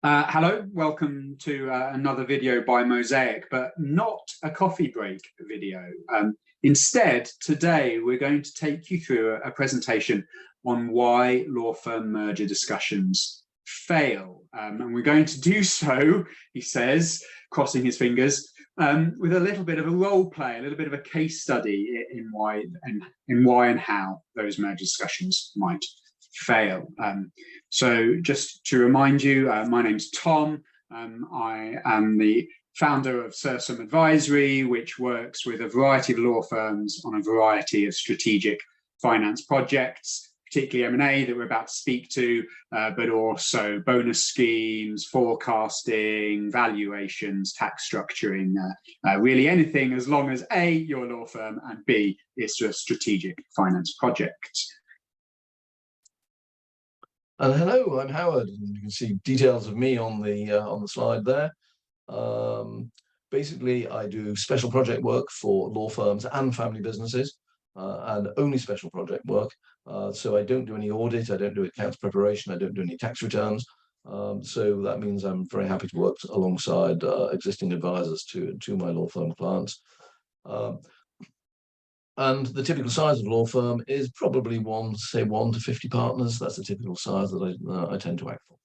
Hello, welcome to another video by Mosaic, but not a coffee break video. Instead, today we're going to take you through a presentation on why law firm merger discussions fail. And we're going to do so, he says, crossing his fingers, with a little bit of a role play, a little bit of a case study in why and how those merger discussions might fail. So just to remind you, my name's Tom. I am the founder of Sursum Advisory, which works with a variety of law firms on a variety of strategic finance projects, particularly M&A that we're about to speak to, but also bonus schemes, forecasting, valuations, tax structuring, really anything as long as A, you're a law firm, and B, it's a strategic finance project. Hello, I'm Howard, and you can see details of me on the slide there. Basically, I do special project work for law firms and family businesses, and only special project work. So I don't do any audit, I don't do accounts preparation, I don't do any tax returns. So that means I'm very happy to work alongside existing advisors to my law firm clients. And the typical size of a law firm is probably 1 to 50 partners. That's the typical size that I tend to act for.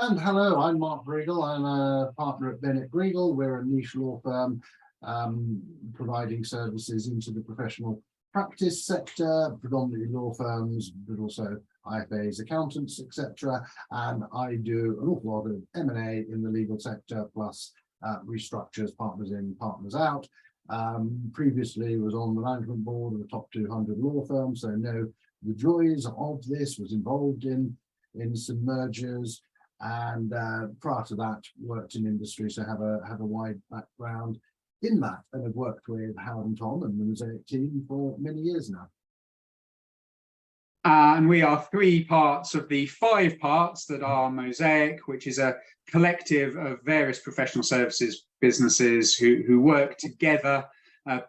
And hello, I'm Mark Briegel. I'm a partner at Bennett Briegel. We're a niche law firm providing services into the professional practice sector, predominantly law firms, but also IFAs, accountants, etc. And I do an awful lot of M&A in the legal sector, plus restructures, partners in, partners out. Previously was on the management board of the top 200 law firms, so know the joys of this, was involved in some mergers, and prior to that worked in industry, so have a wide background in that, and have worked with Howard and Tom and the Mosaic team for many years now. And we are 3 parts of the 5 parts that are Mosaic, which is a collective of various professional services businesses who work together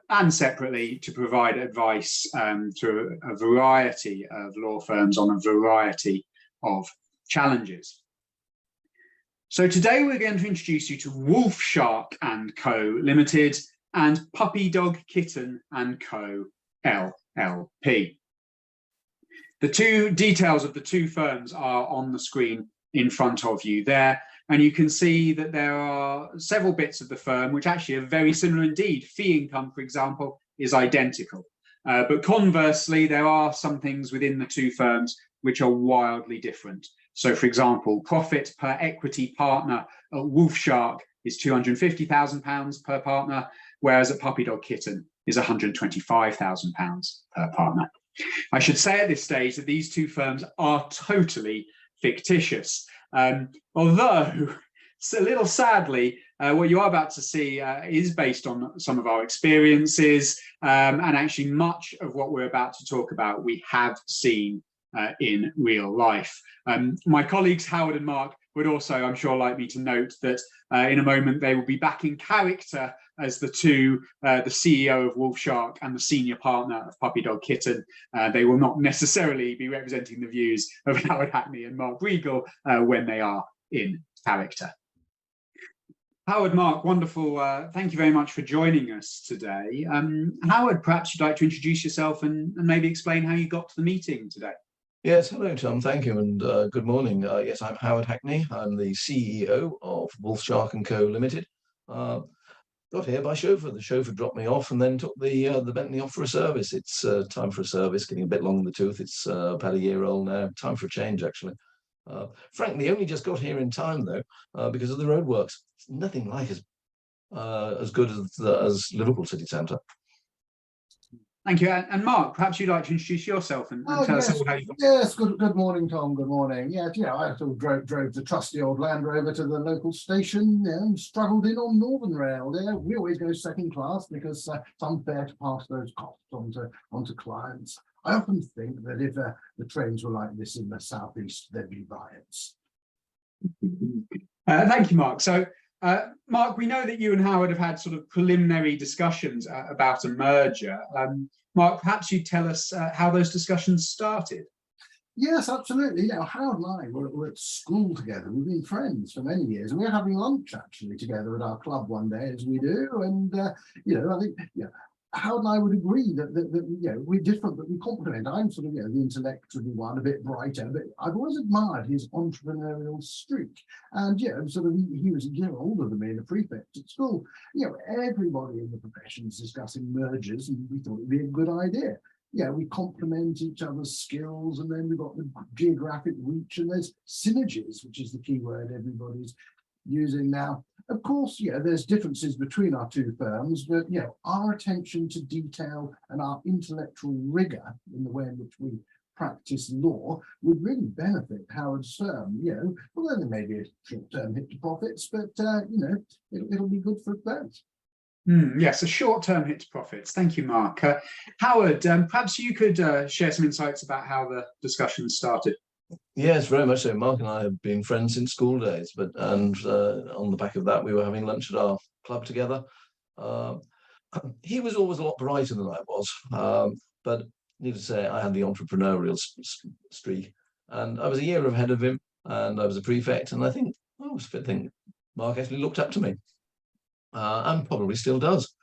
and separately to provide advice to a variety of law firms on a variety of challenges. So today we're going to introduce you to Wolf Shark & Co. Limited and Puppy Dog Kitten & Co. LLP. The 2 details of the 2 firms are on the screen in front of you there, and you can see that there are several bits of the firm which actually are very similar indeed. Fee income, for example, is identical. But conversely, there are some things within the 2 firms which are wildly different. So, for example, profit per equity partner at Wolf Shark is £250,000 per partner, whereas at Puppy Dog Kitten is £125,000 per partner. I should say at this stage that these 2 firms are totally fictitious, although a little sadly, what you are about to see is based on some of our experiences, and actually much of what we're about to talk about we have seen in real life. My colleagues Howard and Mark would also, I'm sure, like me to note that in a moment they will be back in character as the CEO of Wolf Shark and the senior partner of Puppy Dog Kitten. They will not necessarily be representing the views of Howard Hackney and Mark Briegel when they are in character. Howard, Mark, wonderful. Thank you very much for joining us today. Howard, perhaps you'd like to introduce yourself and maybe explain how you got to the meeting today. Yes, hello, Tom. Thank you, and good morning. Yes, I'm Howard Hackney. I'm the CEO of Wolf Shark & Co. Limited. Got here by chauffeur. The chauffeur dropped me off and then took the Bentley off for a service. It's time for a service, getting a bit long in the tooth. It's about a year old now. Time for a change, actually. Frankly, only just got here in time, though, because of the roadworks. It's nothing like as good as Liverpool city centre. Thank you. And Mark, perhaps you'd like to introduce yourself and tell us all how you got. Yes, good morning, Tom. Good morning. Yeah, I sort of drove the trusty old Land Rover to the local station and struggled in on Northern Rail. Yeah, we always go second class because it's unfair to pass those costs onto clients. I often think that if the trains were like this in the southeast, there'd be riots. Thank you, Mark. So, Mark, we know that you and Howard have had sort of preliminary discussions about a merger. Mark, perhaps you'd tell us how those discussions started. Yes, absolutely. You know, Howard and I were at school together. We've been friends for many years, and we were having lunch actually together at our club one day, as we do. And you know, I think Howard and I would agree that you know, we're different, but we complement. I'm sort of, you know, the intellectual one, a bit brighter, but I've always admired his entrepreneurial streak. And you know, sort of, he was a year older than me and a prefect at school. You know, everybody in the profession is discussing mergers, and we thought it'd be a good idea. Yeah, we complement each other's skills, and then we've got the geographic reach, and there's synergies, which is the key word everybody's using now. Of course, yeah, there's differences between our two firms, but you know, our attention to detail and our intellectual rigor in the way in which we practice law would really benefit Howard's firm. You know, although there may be a short-term hit to profits, but you know, it'll be good for both. Yes, a short-term hit to profits. Thank you, Mark. Howard, perhaps you could share some insights about how the discussion started. Yes, very much so. Mark and I have been friends since school days, and on the back of that, we were having lunch at our club together. He was always a lot brighter than I was, but needless to say, I had the entrepreneurial streak, and I was a year ahead of him, and I was a prefect, and I think Mark actually looked up to me. And probably still does.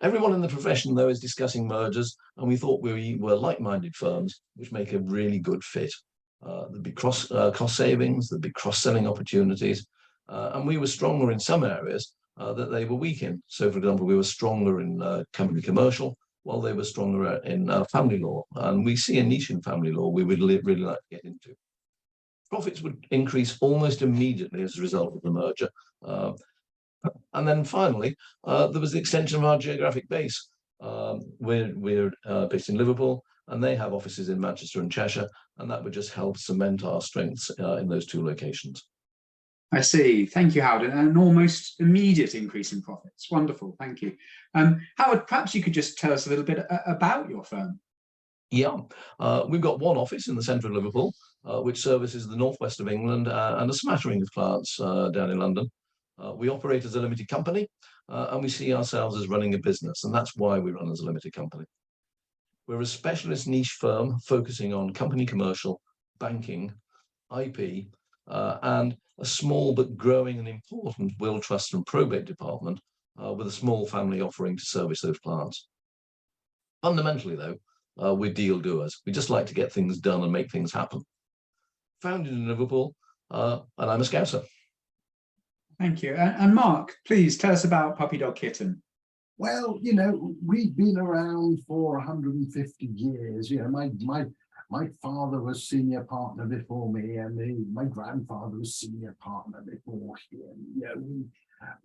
Everyone in the profession, though, is discussing mergers, and we thought we were like-minded firms, which make a really good fit. There'd be cost savings, there'd be cross-selling opportunities, and we were stronger in some areas that they were weak in. So, for example, we were stronger in company commercial, while they were stronger in family law, and we see a niche in family law we would really like to get into. Profits would increase almost immediately as a result of the merger. And then finally, there was the extension of our geographic base. We're based in Liverpool, and they have offices in Manchester and Cheshire, and that would just help cement our strengths in those two locations. I see. Thank you, Howard. An almost immediate increase in profits. Wonderful. Thank you. Howard, perhaps you could just tell us a little bit about your firm. Yeah, we've got one office in the centre of Liverpool, which services the northwest of England and a smattering of clients down in London. We operate as a limited company, and we see ourselves as running a business, and that's why we run as a limited company. We're a specialist niche firm focusing on company commercial, banking, IP, and a small but growing and important will, trust and probate department with a small family offering to service those clients. Fundamentally, though, we're deal doers. We just like to get things done and make things happen. Founded in Liverpool, and I'm a Scouser. Thank you. And Mark, please tell us about Puppy Dog Kitten. Well, you know, we've been around for 150 years. You know, my father was senior partner before me, and my grandfather was senior partner before him. You know,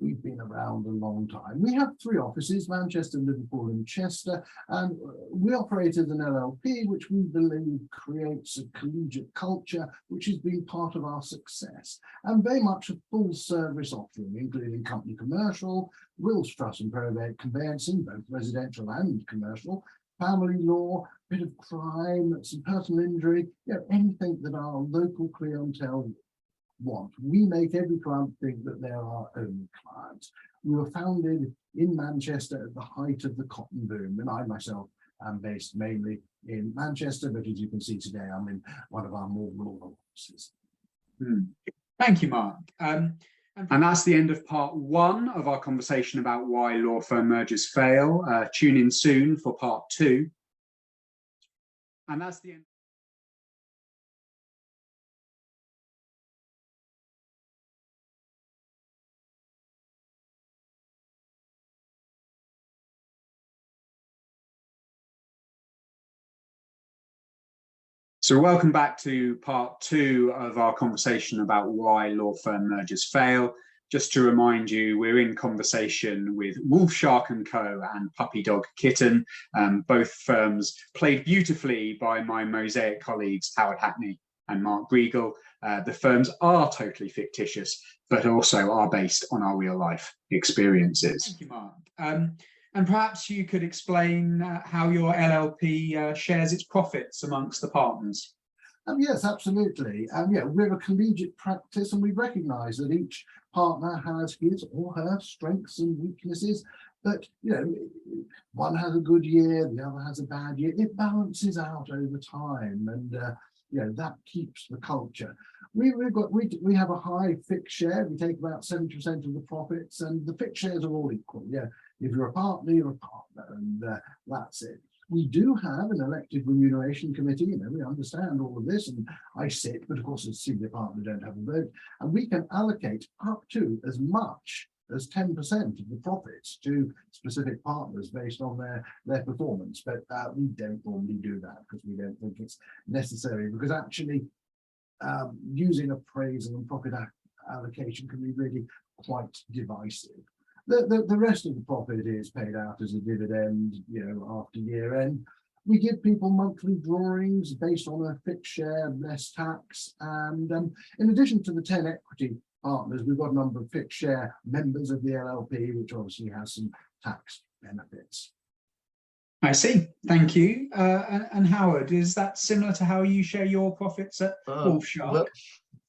we've been around a long time. We have 3 offices, Manchester, Liverpool, and Chester, and we operate as an LLP, which we believe creates a collegiate culture, which has been part of our success, and very much a full service offering, including company commercial, wills, trust and probate conveyancing, both residential and commercial, family law, bit of crime, some personal injury, you know, anything that our local clientele want. We make every client think that they're our own clients. We were founded in Manchester at the height of the cotton boom, and I myself am based mainly in Manchester, but as you can see today, I'm in one of our more rural offices. Thank you, Mark. And that's the end of part 1 of our conversation about why law firm mergers fail. Tune in soon for part 2. And that's the end. So welcome back to part 2 of our conversation about why law firm mergers fail. Just to remind you, we're in conversation with Wolf Shark & Co. and Puppy Dog Kitten, both firms played beautifully by my Mosaic colleagues, Howard Hackney and Mark Briegel. The firms are totally fictitious, but also are based on our real life experiences. Thank you, Mark. And perhaps you could explain how your LLP shares its profits amongst the partners. Yes, absolutely. Yeah, we're a collegiate practice, and we recognise that each partner has his or her strengths and weaknesses. But you know, one has a good year, the other has a bad year. It balances out over time, and that keeps the culture. We have a high fixed share. We take about 70% of the profits, and the fixed shares are all equal. Yeah, if you're a partner, you're a partner, and that's it. We do have an elected remuneration committee. We understand all of this, and I sit, but of course, as senior partner, don't have a vote, and we can allocate up to as much as 10% of the profits to specific partners based on their performance. But we don't normally do that because we don't think it's necessary, because actually using appraisal and profit allocation can be really quite divisive. The rest of the profit is paid out as a dividend, after year end. We give people monthly drawings based on a fixed share, less tax, and in addition to the 10 equity partners, we've got a number of fixed share members of the LLP, which obviously has some tax benefits. I see. Thank you. And Howard, is that similar to how you share your profits at Wolf Shark?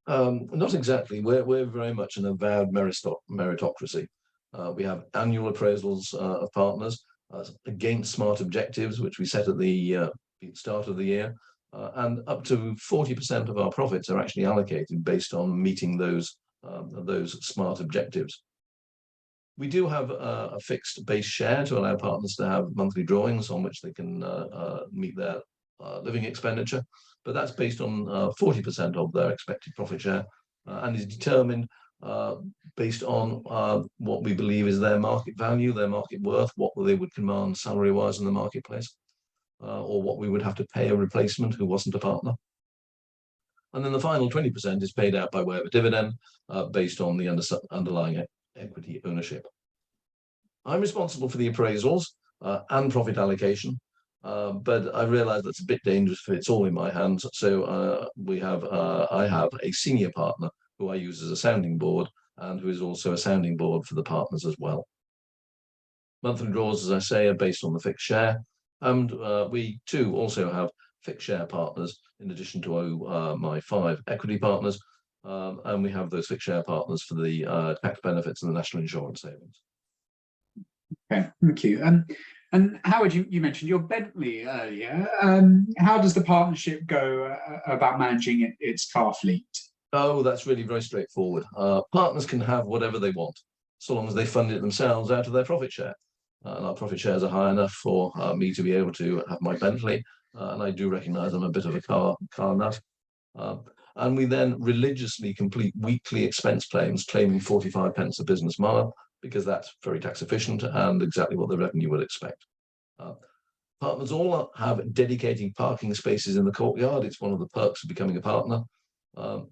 Well, not exactly. We're very much an avowed meritocracy. We have annual appraisals of partners against smart objectives, which we set at the start of the year, and up to 40% of our profits are actually allocated based on meeting those smart objectives. We do have a fixed base share to allow partners to have monthly drawings on which they can meet their living expenditure, but that's based on 40% of their expected profit share and is determined based on what we believe is their market value, their market worth, what they would command salary-wise in the marketplace, or what we would have to pay a replacement who wasn't a partner. And then the final 20% is paid out by way of a dividend based on the underlying equity ownership. I'm responsible for the appraisals and profit allocation, but I realize that's a bit dangerous if it's all in my hands. So I have a senior partner who I use as a sounding board and who is also a sounding board for the partners as well. Monthly draws, as I say, are based on the fixed share, and we too also have fixed share partners in addition to my 5 equity partners, and we have those fixed share partners for the tax benefits and the national insurance savings. Okay, thank you. And Howard, you mentioned your Bentley earlier. How does the partnership go about managing its car fleet? Oh, that's really very straightforward. Partners can have whatever they want, so long as they fund it themselves out of their profit share. And our profit shares are high enough for me to be able to have my Bentley. And I do recognise I'm a bit of a car nut. And we then religiously complete weekly expense claims, claiming 45 pence a business mile, because that's very tax efficient and exactly what the revenue would expect. Partners all have dedicated parking spaces in the courtyard. It's one of the perks of becoming a partner.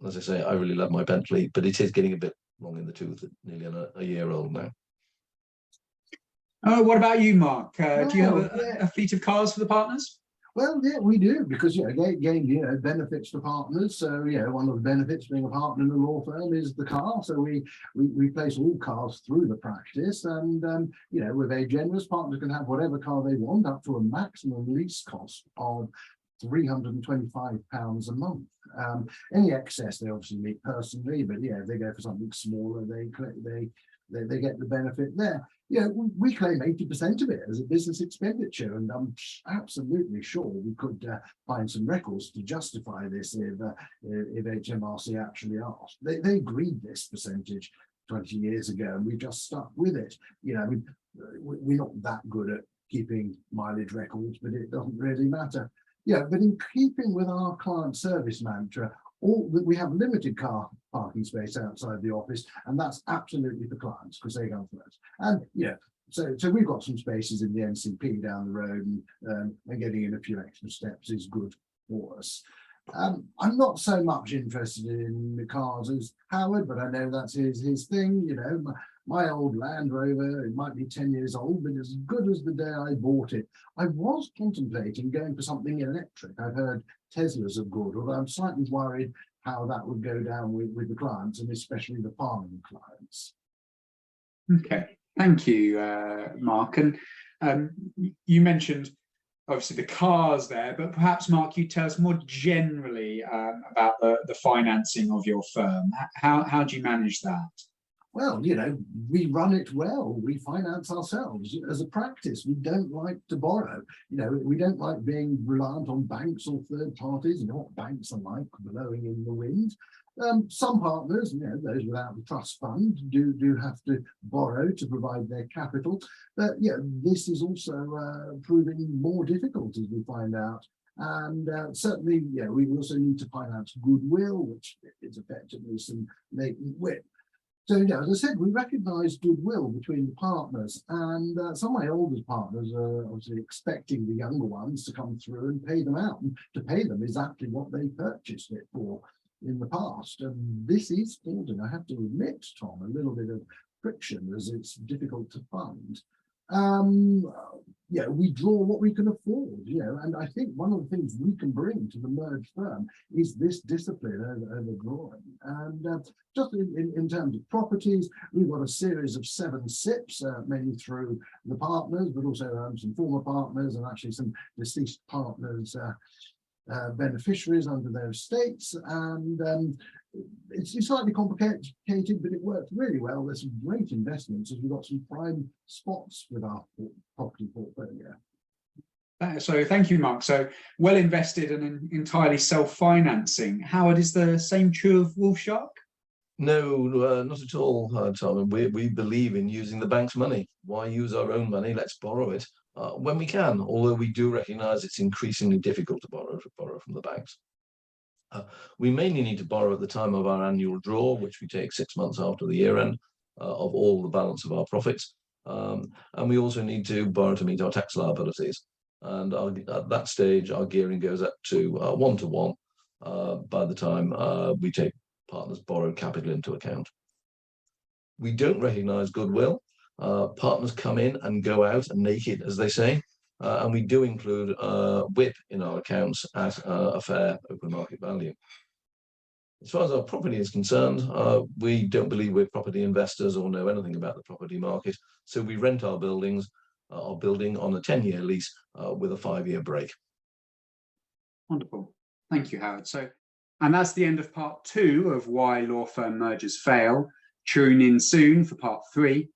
As I say, I really love my Bentley, but it is getting a bit long in the tooth, nearly a year old now. What about you, Mark? Do you have a fleet of cars for the partners? Well, yeah, we do, because again, benefits to partners. So one of the benefits being a partner in a law firm is the car. So we place all cars through the practice, and we're very generous. Partners can have whatever car they want, up to a maximum lease cost of £325 a month. Any excess they obviously meet personally, but if they go for something smaller, they get the benefit there. We claim 80% of it as a business expenditure, and I'm absolutely sure we could find some records to justify this if HMRC actually asked. They agreed this percentage 20 years ago, and we just stuck with it. We're not that good at keeping mileage records, but it doesn't really matter. But in keeping with our client service mantra, we have limited car parking space outside the office, and that's absolutely for clients because they come first. And so we've got some spaces in the NCP down the road, and getting in a few extra steps is good for us. I'm not so much interested in the cars as Howard, but I know that's his thing. My old Land Rover, it might be 10 years old, but as good as the day I bought it. I was contemplating going for something electric. I've heard Teslas are good, although I'm slightly worried how that would go down with the clients, and especially the farming clients. Okay, thank you, Mark. And you mentioned obviously the cars there, but perhaps, Mark, you tell us more generally about the financing of your firm. How do you manage that? Well, we run it well. We finance ourselves as a practice. We don't like to borrow. We don't like being reliant on banks or third parties. What banks are like, blowing in the wind. Some partners, those without the trust fund, do have to borrow to provide their capital. But this is also proving more difficult, as we find out. And certainly, we also need to finance goodwill, which is effectively some latent WIP. So, as I said, we recognise goodwill between partners, and some of my oldest partners are obviously expecting the younger ones to come through and pay them out, and to pay them exactly what they purchased it for in the past. And this is causing, I have to admit, Tom, a little bit of friction, as it's difficult to fund. We draw what we can afford, and I think one of the things we can bring to the merged firm is this discipline over drawing. And just in terms of properties, we've got a series of 7 SIPs, mainly through the partners, but also some former partners and actually some deceased partners, beneficiaries under their estates. And it's slightly complicated, but it works really well. There's some great investments, as we've got some prime spots with our property portfolio. So thank you, Mark. So well invested and entirely self-financing. Howard, is the same true of Wolf Shark? No, not at all, Tom. We believe in using the bank's money. Why use our own money? Let's borrow it when we can, although we do recognise it's increasingly difficult to borrow from the banks. We mainly need to borrow at the time of our annual draw, which we take 6 months after the year end, of all the balance of our profits. And we also need to borrow to meet our tax liabilities. And at that stage, our gearing goes up to 1 to 1 by the time we take partners' borrowed capital into account. We don't recognise goodwill. Partners come in and go out naked, as they say. And we do include WIP in our accounts at a fair open market value. As far as our property is concerned, we don't believe we're property investors or know anything about the property market. So we rent our building on a 10-year lease with a 5-year break. Wonderful. Thank you, Howard. And that's the end of part 2 of Why Law Firm Mergers Fail. Tune in soon for part 3.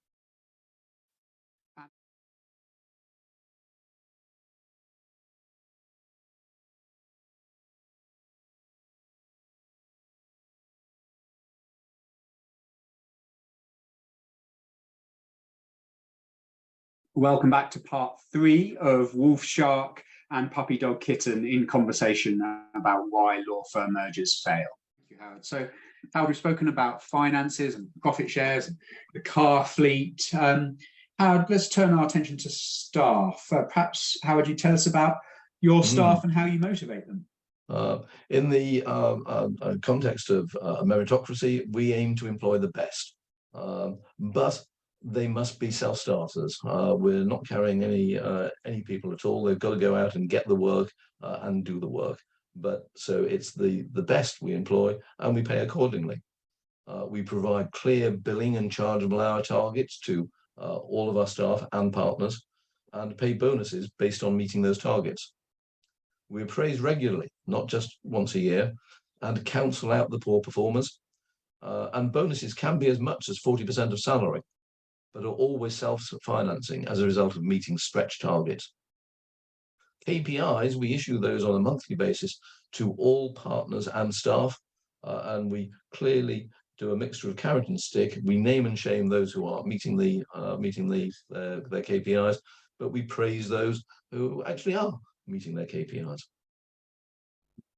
Welcome back to part 3 of Wolf Shark and Puppy Dog Kitten in conversation about why law firm mergers fail. Thank you, Howard. So, Howard, we've spoken about finances and profit shares, and the car fleet. Howard, let's turn our attention to staff. Perhaps, Howard, you tell us about your staff and how you motivate them. In the context of meritocracy, we aim to employ the best, but they must be self-starters. We're not carrying any people at all. They've got to go out and get the work and do the work. But so it's the best we employ, and we pay accordingly. We provide clear billing and chargeable hour targets to all of our staff and partners, and pay bonuses based on meeting those targets. We appraise regularly, not just once a year, and counsel out the poor performers. And bonuses can be as much as 40% of salary, but are always self-financing as a result of meeting stretch targets. KPIs, we issue those on a monthly basis to all partners and staff, and we clearly do a mixture of carrot and stick. We name and shame those who are meeting their KPIs, but we praise those who actually are meeting their KPIs.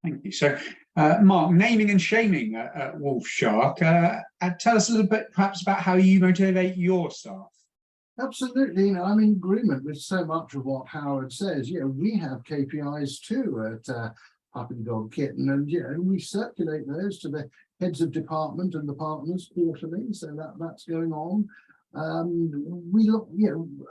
Thank you. So, Mark, naming and shaming at Wolf Shark. Tell us a little bit, perhaps, about how you motivate your staff. Absolutely. I'm in agreement with so much of what Howard says. We have KPIs too at Puppy Dog Kitten, and we circulate those to the heads of department and the partners quarterly. So that's going on. We look,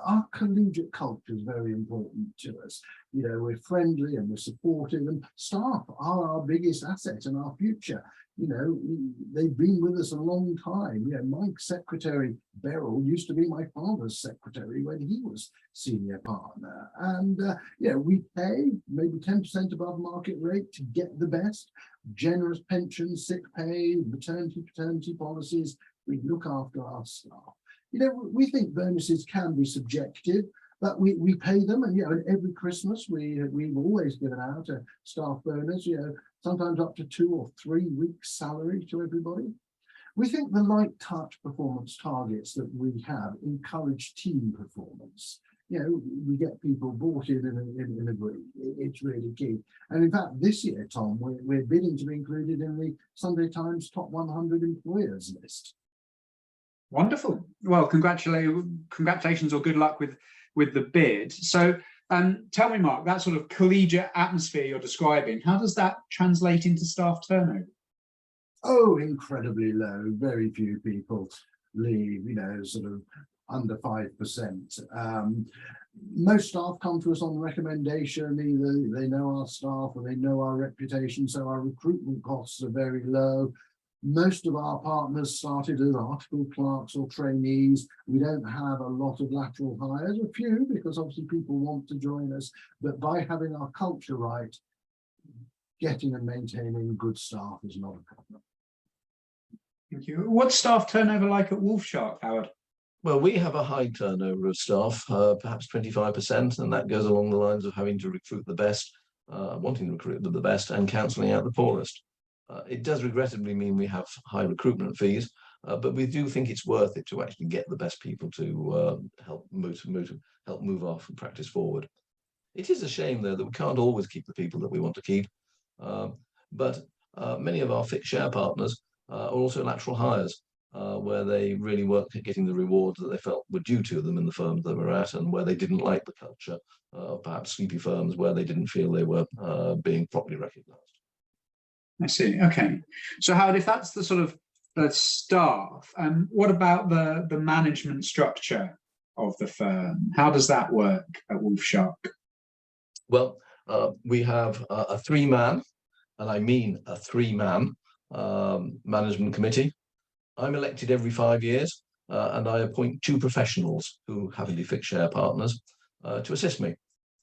our collegiate culture is very important to us. We're friendly and we're supportive, and staff are our biggest asset and our future. They've been with us a long time. My secretary, Beryl, used to be my father's secretary when he was senior partner. And, we pay maybe 10% above market rate to get the best. Generous pensions, sick pay, paternity policies, we look after our staff. You know, we think bonuses can be subjective, but we pay them, and you know, and every Christmas we've always given out a staff bonus, you know, sometimes up to 2 or 3 weeks salary to everybody. We think the light touch performance targets that we have encourage team performance. You know, we get people bought in and agree. It's really key. And in fact, this year, Tom, we're bidding to be included in the Sunday Times Top 100 Employers list. Wonderful. Well, congratulations or good luck with the bid. So tell me, Mark, that sort of collegiate atmosphere you're describing, how does that translate into staff turnover? Oh, incredibly low. Very few people leave, you know, sort of under 5%. Most staff come to us on recommendation. Either they know our staff or they know our reputation, so our recruitment costs are very low. Most of our partners started as article clerks or trainees. We don't have a lot of lateral hires, a few, because obviously people want to join us, but by having our culture right, getting and maintaining good staff is not a problem. Thank you. What's staff turnover like at Wolfshark, Howard? Well, we have a high turnover of staff, perhaps 25%, and that goes along the lines of having to recruit the best, wanting to recruit the best, and cancelling out the poorest. It does regrettably mean we have high recruitment fees, but we do think it's worth it to actually get the best people to help move our practice forward. It is a shame, though, that we can't always keep the people that we want to keep, but many of our fixed share partners are also lateral hires, where they really worked at getting the rewards that they felt were due to them in the firms they were at, and where they didn't like the culture, perhaps sleepy firms where they didn't feel they were being properly recognised. I see. Okay. So Howard, if that's the sort of the staff, what about the management structure of the firm? How does that work at Wolfshark? Well, we have a 3-man, and I mean a 3-man management committee. I'm elected every 5 years, and I appoint 2 professionals who happen to be fixed share partners to assist me,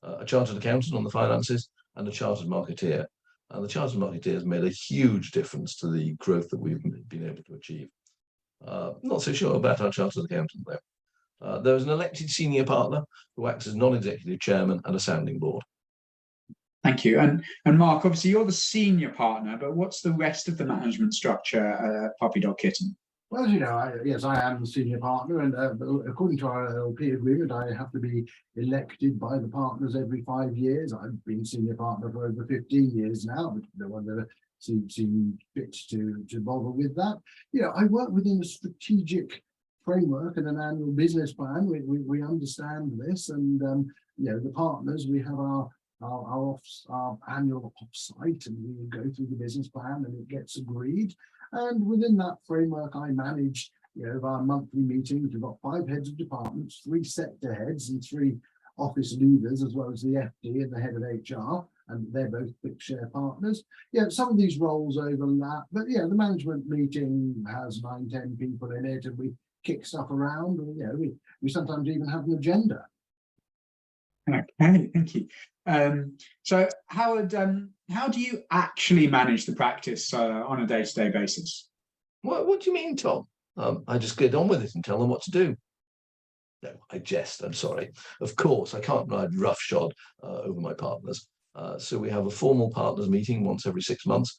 a chartered accountant on the finances and a chartered marketeer. And the chartered marketeer has made a huge difference to the growth that we've been able to achieve. Not so sure about our chartered accountant, though. There is an elected senior partner who acts as non-executive chairman and a sounding board. Thank you. And Mark, obviously you're the senior partner, but what's the rest of the management structure at Puppy Dog Kitten? Well, as you know, yes, I am the senior partner, and according to our LP agreement, I have to be elected by the partners every 5 years. I've been senior partner for over 15 years now, but no one ever seemed fit to bother with that. You know, I work within a strategic framework and an annual business plan. We understand this, and you know, the partners, we have our annual offsite, and we go through the business plan and it gets agreed. And within that framework, I manage, you know, our monthly meetings. We've got 5 heads of departments, 3 sector heads, and 3 office leaders, as well as the FD and the head of HR, and they're both fixed share partners. Yeah, some of these roles overlap, but yeah, the management meeting has 9-10 people in it, and we kick stuff around. And, you know, we sometimes even have an agenda. Okay, thank you. So Howard, how do you actually manage the practice on a day-to-day basis? What do you mean, Tom? I just get on with it and tell them what to do. No, I jest, I'm sorry. Of course, I can't ride roughshod over my partners. So we have a formal partners meeting once every 6 months,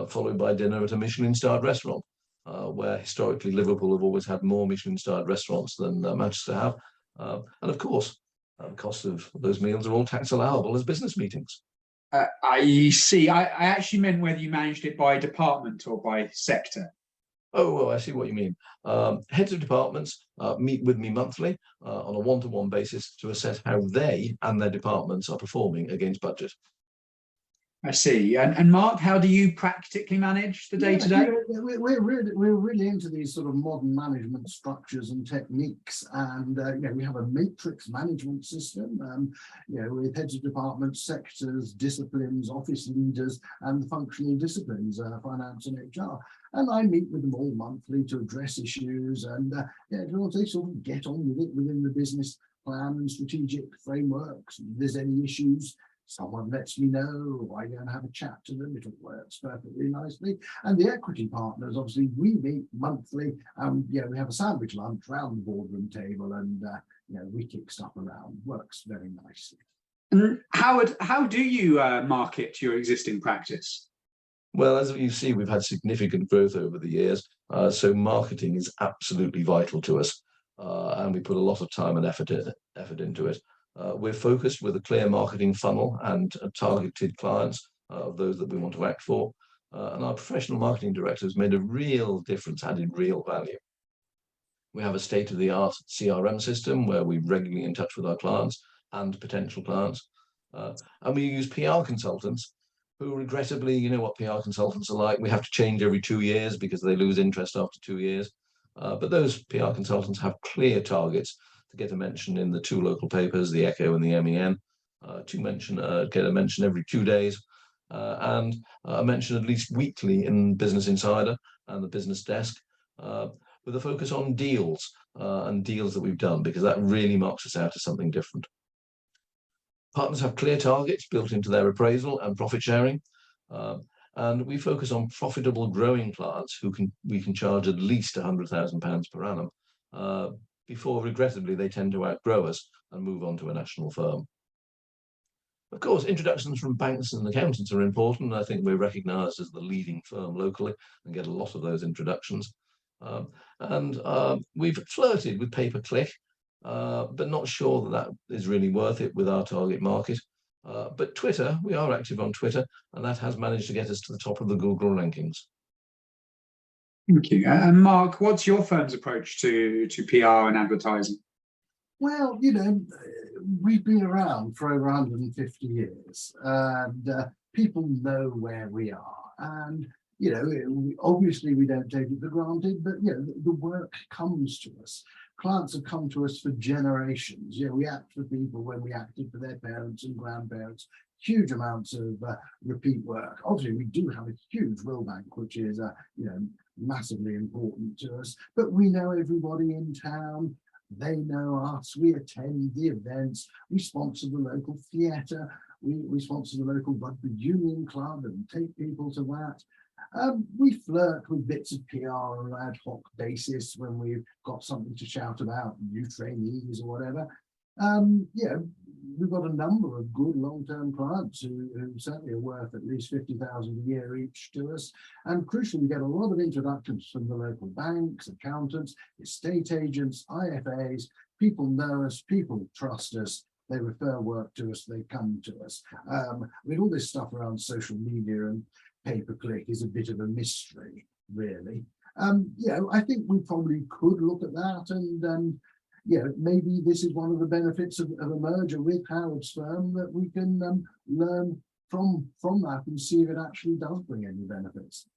followed by dinner at a Michelin-starred restaurant, where historically Liverpool have always had more Michelin-starred restaurants than Manchester have. And of course, the cost of those meals are all tax allowable as business meetings. I see. I actually meant whether you managed it by department or by sector. Oh, I see what you mean. Heads of departments meet with me monthly on a one-to-one basis to assess how they and their departments are performing against budget. I see. And Mark, how do you practically manage the day-to-day? We're really into these sort of modern management structures and techniques, and you know, we have a matrix management system, you know, with heads of departments, sectors, disciplines, office leaders, and functional disciplines, finance and HR. And I meet with them all monthly to address issues, and yeah, they sort of get on with it within the business plan and strategic frameworks. If there's any issues, someone lets me know, I go and have a chat to them, it all works perfectly nicely. And the equity partners, obviously, we meet monthly, we have a sandwich lunch round the boardroom table, and we kick stuff around. Works very nicely. And Howard, how do you market your existing practice? Well, as you see, we've had significant growth over the years, so marketing is absolutely vital to us, and we put a lot of time and effort into it. We're focused with a clear marketing funnel and targeted clients of those that we want to act for, and our professional marketing director has made a real difference, added real value. We have a state-of-the-art CRM system where we're regularly in touch with our clients and potential clients, and we use PR consultants who, regrettably, you know what PR consultants are like. We have to change every 2 years because they lose interest after 2 years. But those PR consultants have clear targets to get a mention in the 2 local papers, the Echo and the MEN, get a mention every 2 days, and a mention at least weekly in Business Insider and the Business Desk, with a focus on deals and deals that we've done, because that really marks us out as something different. Partners have clear targets built into their appraisal and profit sharing, and we focus on profitable growing clients who we can charge at least £100,000 per annum, before, regrettably, they tend to outgrow us and move on to a national firm. Of course, introductions from banks and accountants are important. I think we're recognised as the leading firm locally and get a lot of those introductions. We've flirted with pay-per-click, but not sure that is really worth it with our target market. But Twitter, we are active on Twitter, and that has managed to get us to the top of the Google rankings. Thank you. And Mark, what's your firm's approach to PR and advertising? Well, we've been around for over 150 years, and people know where we are. And obviously we don't take it for granted, but the work comes to us. Clients have come to us for generations. We act for people when we acted for their parents and grandparents. Huge amounts of repeat work. Obviously, we do have a huge will bank, which is massively important to us. But we know everybody in town. They know us. We attend the events. We sponsor the local theatre. We sponsor the local rugby union club and take people to that. We flirt with bits of PR on an ad hoc basis when we've got something to shout about, new trainees or whatever. We've got a number of good long-term clients who certainly are worth at least 50,000 a year each to us. And crucially, we get a lot of introductions from the local banks, accountants, estate agents, IFAs. People know us, people trust us. They refer work to us, they come to us. All this stuff around social media and pay-per-click is a bit of a mystery, really. I think we probably could look at that, and maybe this is one of the benefits of a merger with Howard's firm, that we can learn from that and see if it actually does bring any benefits.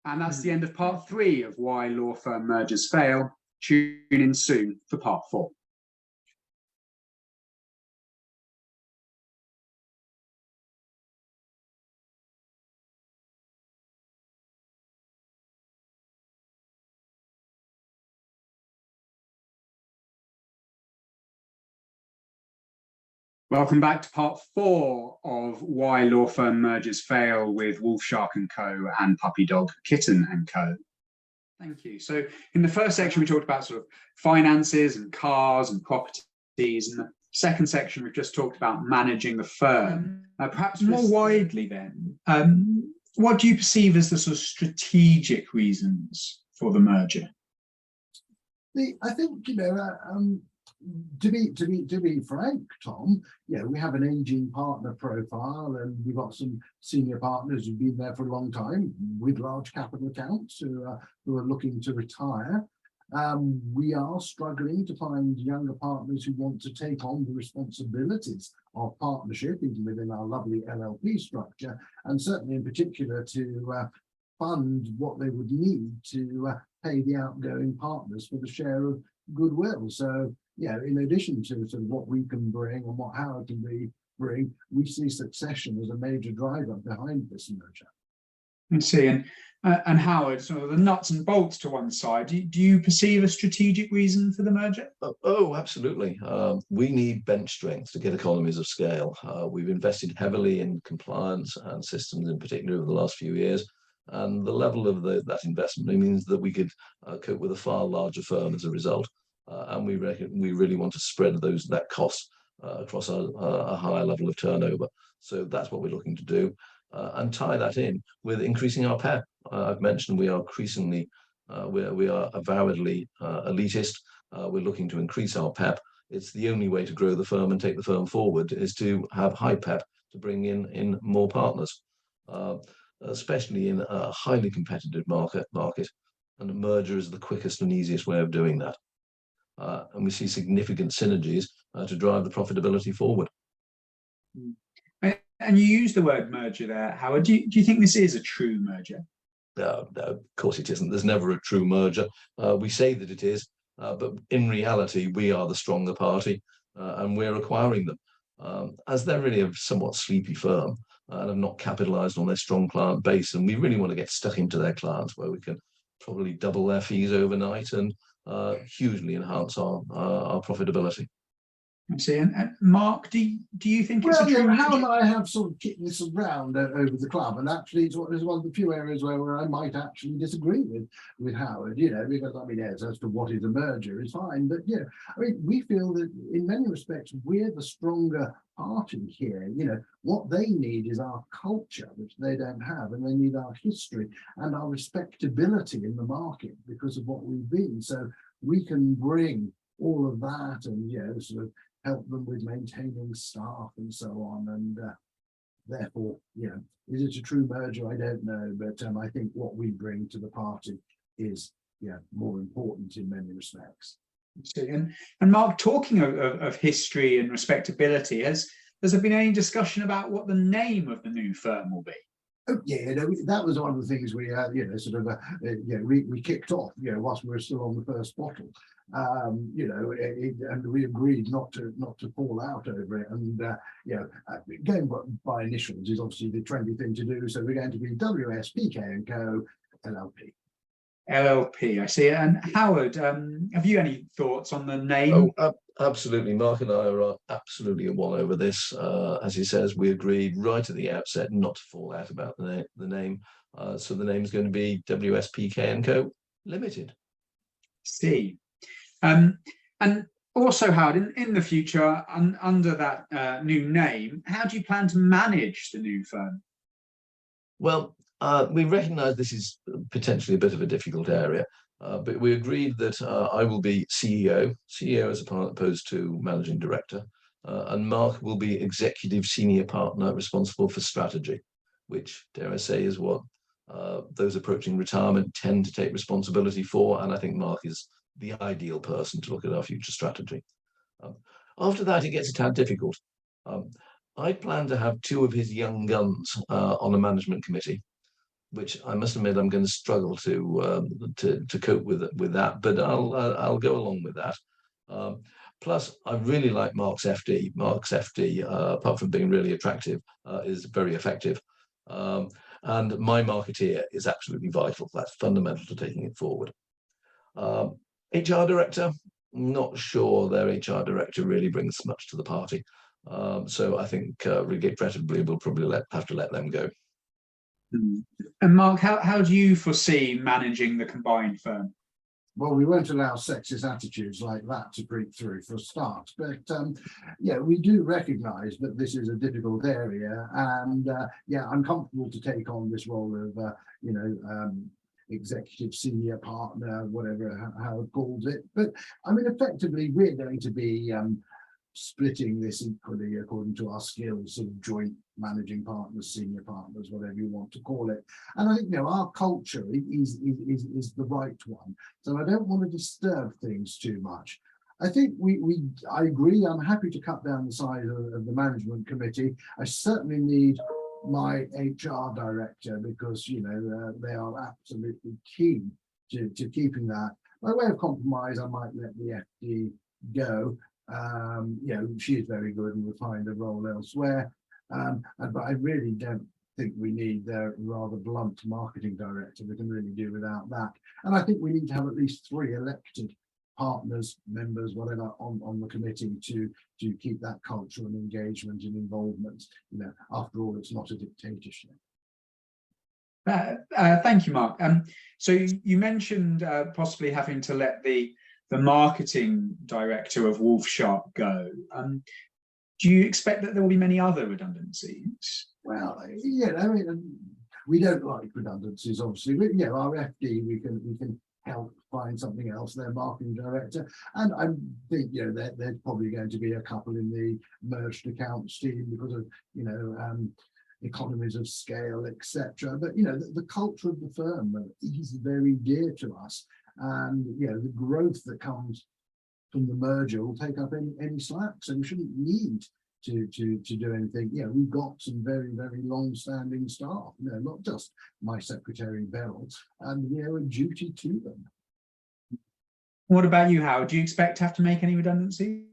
And that's the end of part 3 of Why Law Firm Mergers Fail. Tune in soon for part 4. Welcome back to part 4 of Why Law Firm Mergers Fail with Wolf Shark & Co. and Puppy Dog Kitten & Co. Thank you. So in the first section, we talked about sort of finances and cars and properties. In the second section, we've just talked about managing the firm. Perhaps more widely then, what do you perceive as the sort of strategic reasons for the merger? I think, to be frank, Tom, we have an aging partner profile, and we've got some senior partners who've been there for a long time with large capital accounts who are looking to retire. We are struggling to find younger partners who want to take on the responsibilities of partnership, even within our lovely LLP structure, and certainly in particular to fund what they would need to pay the outgoing partners for the share of goodwill. So, in addition to sort of what we can bring and what Howard can bring, we see succession as a major driver behind this merger. I see. And Howard, sort of the nuts and bolts to one side. Do you perceive a strategic reason for the merger? Oh, absolutely. We need bench strength to get economies of scale. We've invested heavily in compliance and systems in particular over the last few years. And the level of that investment means that we could cope with a far larger firm as a result. And we really want to spread that cost across a higher level of turnover. So that's what we're looking to do, and tie that in with increasing our PEP. I've mentioned we are increasingly, we are avowedly elitist. We're looking to increase our PEP. It's the only way to grow the firm and take the firm forward is to have high PEP to bring in more partners, especially in a highly competitive market. And a merger is the quickest and easiest way of doing that. And we see significant synergies to drive the profitability forward. And you use the word merger there, Howard. Do you think this is a true merger? No, of course it isn't. There's never a true merger. We say that it is, but in reality, we are the stronger party, and we're acquiring them. As they're really a somewhat sleepy firm and have not capitalized on their strong client base, and we really want to get stuck into their clients where we can probably double their fees overnight and hugely enhance our profitability. I see. And Mark, do you think it's a Well, true Hal and merger? I have sort of kicked this around over the club, and actually it's one of the few areas where I might actually disagree with Howard, because I mean, as to what is a merger is fine, but I mean, we feel that in many respects we're the stronger party here. What they need is our culture, which they don't have, and they need our history and our respectability in the market because of what we've been. So we can bring all of that and sort of help them with maintaining staff and so on, and therefore, is it a true merger? I don't know, but I think what we bring to the party is more important in many respects. And Mark, talking of history and respectability, has there been any discussion about what the name of the new firm will be? Oh, yeah, that was one of the things we we kicked off, whilst we were still on the first bottle, and we agreed not to fall out over it. And going by initials is obviously the trendy thing to do. So we're going to be WSPK & Co. LLP. LLP, I see. And Howard, have you any thoughts on the name? Oh, absolutely. Mark and I are absolutely at one over this. As he says, we agreed right at the outset not to fall out about the name. So the name is going to be WSPK & Co. Limited. See. And also, Howard, in the future, under that new name, how do you plan to manage the new firm? Well, we recognise this is potentially a bit of a difficult area, but we agreed that I will be CEO as opposed to managing director, and Mark will be executive senior partner responsible for strategy, which, dare I say, is what those approaching retirement tend to take responsibility for, and I think Mark is the ideal person to look at our future strategy. After that, it gets a tad difficult. I plan to have two of his young guns on a management committee, which I must admit I'm going to struggle to cope with that, but I'll go along with that. Plus, I really like Mark's FD. Mark's FD, apart from being really attractive, is very effective. And my marketeer is absolutely vital. That's fundamental to taking it forward. HR director, not sure their HR director really brings much to the party. So I think regrettably we'll probably have to let them go. And Mark, how do you foresee managing the combined firm? Well, we won't allow sexist attitudes like that to creep through for a start, but we do recognise that this is a difficult area, and I'm comfortable to take on this role of executive senior partner, whatever Howard calls it. But I mean, effectively, we're going to be splitting this equally according to our skills, sort of joint managing partners, senior partners, whatever you want to call it. And I think our culture is the right one. So I don't want to disturb things too much. I think I agree. I'm happy to cut down the size of the management committee. I certainly need my HR director because they are absolutely key to keeping that. By way of compromise, I might let the FD go. She is very good and will find a role elsewhere. But I really don't think we need their rather blunt marketing director. We can really do without that. And I think we need to have at least 3 elected partners, members, whatever, on the committee to keep that culture and engagement and involvement. You know, after all, it's not a dictatorship. Thank you, Mark. So you mentioned possibly having to let the marketing director of Wolfshark go. Do you expect that there will be many other redundancies? Well, yeah, I mean, we don't like redundancies, obviously. But, yeah, our FD, we can help find something else, their marketing director. And I think, you know, there's probably going to be a couple in the merged accounts team because of, you know, economies of scale, etc. But, you know, the culture of the firm is very dear to us. And, you know, the growth that comes from the merger will take up any slack. So we shouldn't need to do anything. Yeah, we've got some very, very long-standing staff, you know, not just my secretary Beryl, and you know, a duty to them. What about you, Howard? Do you expect to have to make any redundancy?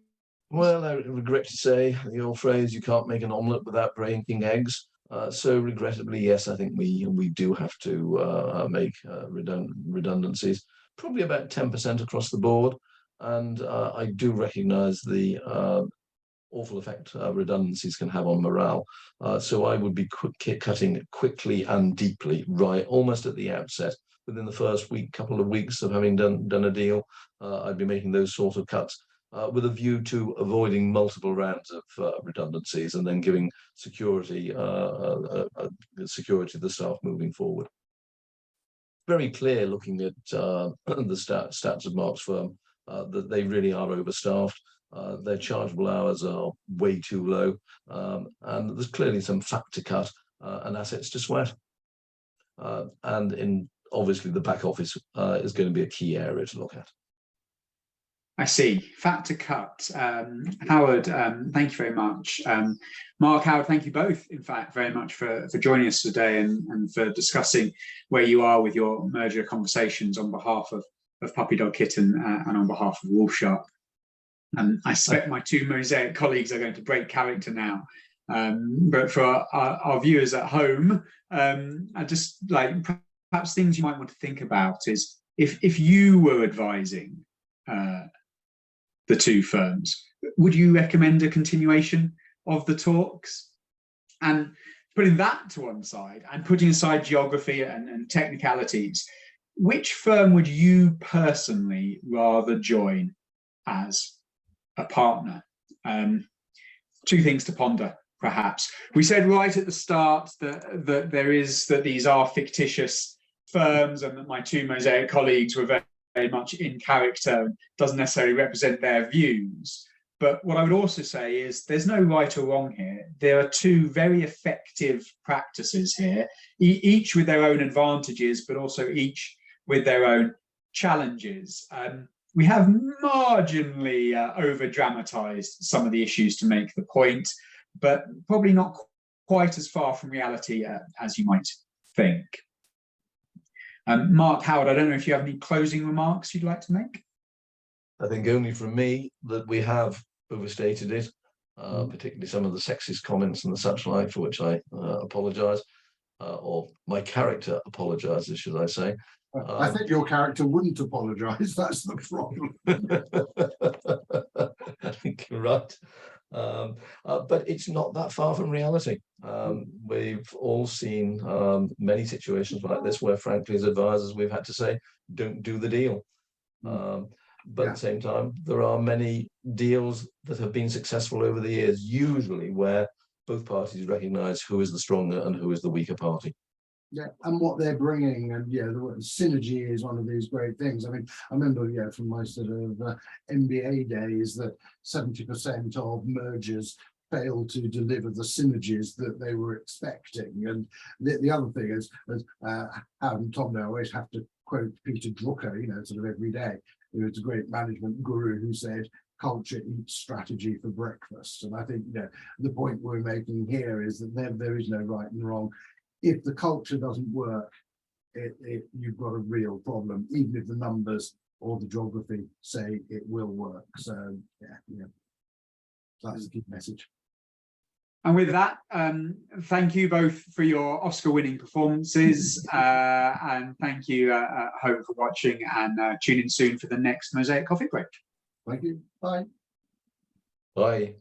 Well, I regret to say the old phrase, you can't make an omelette without breaking eggs. So regrettably, yes, I think we do have to make redundancies, probably about 10% across the board. And I do recognise the awful effect redundancies can have on morale. So I would be cutting quickly and deeply, right, almost at the outset. Within the first couple of weeks of having done a deal, I'd be making those sort of cuts with a view to avoiding multiple rounds of redundancies and then giving security to the staff moving forward. Very clear looking at the stats of Mark's firm that they really are overstaffed. Their chargeable hours are way too low, and there's clearly some fat to cut and assets to sweat. And obviously the back office is going to be a key area to look at. I see. Fat to cut. Howard, thank you very much. Mark, Howard, thank you both, in fact, very much for joining us today and for discussing where you are with your merger conversations on behalf of Puppy Dog Kitten and on behalf of Wolfshark. I suspect my 2 Mosaic colleagues are going to break character now. But for our viewers at home, I just like perhaps things you might want to think about is if you were advising the 2 firms, would you recommend a continuation of the talks? And putting that to one side and putting aside geography and technicalities, which firm would you personally rather join as a partner? 2 things to ponder, perhaps. We said right at the start that these are fictitious firms and that my 2 Mosaic colleagues were very much in character and doesn't necessarily represent their views. But what I would also say is there's no right or wrong here. There are 2 very effective practices here, each with their own advantages, but also each with their own challenges. We have marginally over-dramatized some of the issues to make the point, but probably not quite as far from reality as you might think. Mark, Howard, I don't know if you have any closing remarks you'd like to make? I think only from me that we have overstated it, particularly some of the sexist comments and the such like, for which I apologise, or my character apologises, should I say. I think your character wouldn't apologise, that's the problem. I think you're right. But it's not that far from reality. We've all seen many situations like this where, frankly, as advisors, we've had to say, don't do the deal. But at the same time, there are many deals that have been successful over the years, usually where both parties recognise who is the stronger and who is the weaker party. Yeah, and what they're bringing, and yeah, the synergy is one of these great things. I mean, I remember, yeah, from my sort of MBA days that 70% of mergers fail to deliver the synergies that they were expecting. And the other thing is, Howard and Tom now always have to quote Peter Drucker, you know, sort of every day. He was a great management guru who said, culture eats strategy for breakfast. And I think, you know, the point we're making here is that there is no right and wrong. If the culture doesn't work, you've got a real problem, even if the numbers or the geography say it will work. So yeah, that's the key message. And with that, thank you both for your Oscar-winning performances, and thank you at home for watching, and tune in soon for the next Mosaic Coffee Break. Thank you. Bye. Bye.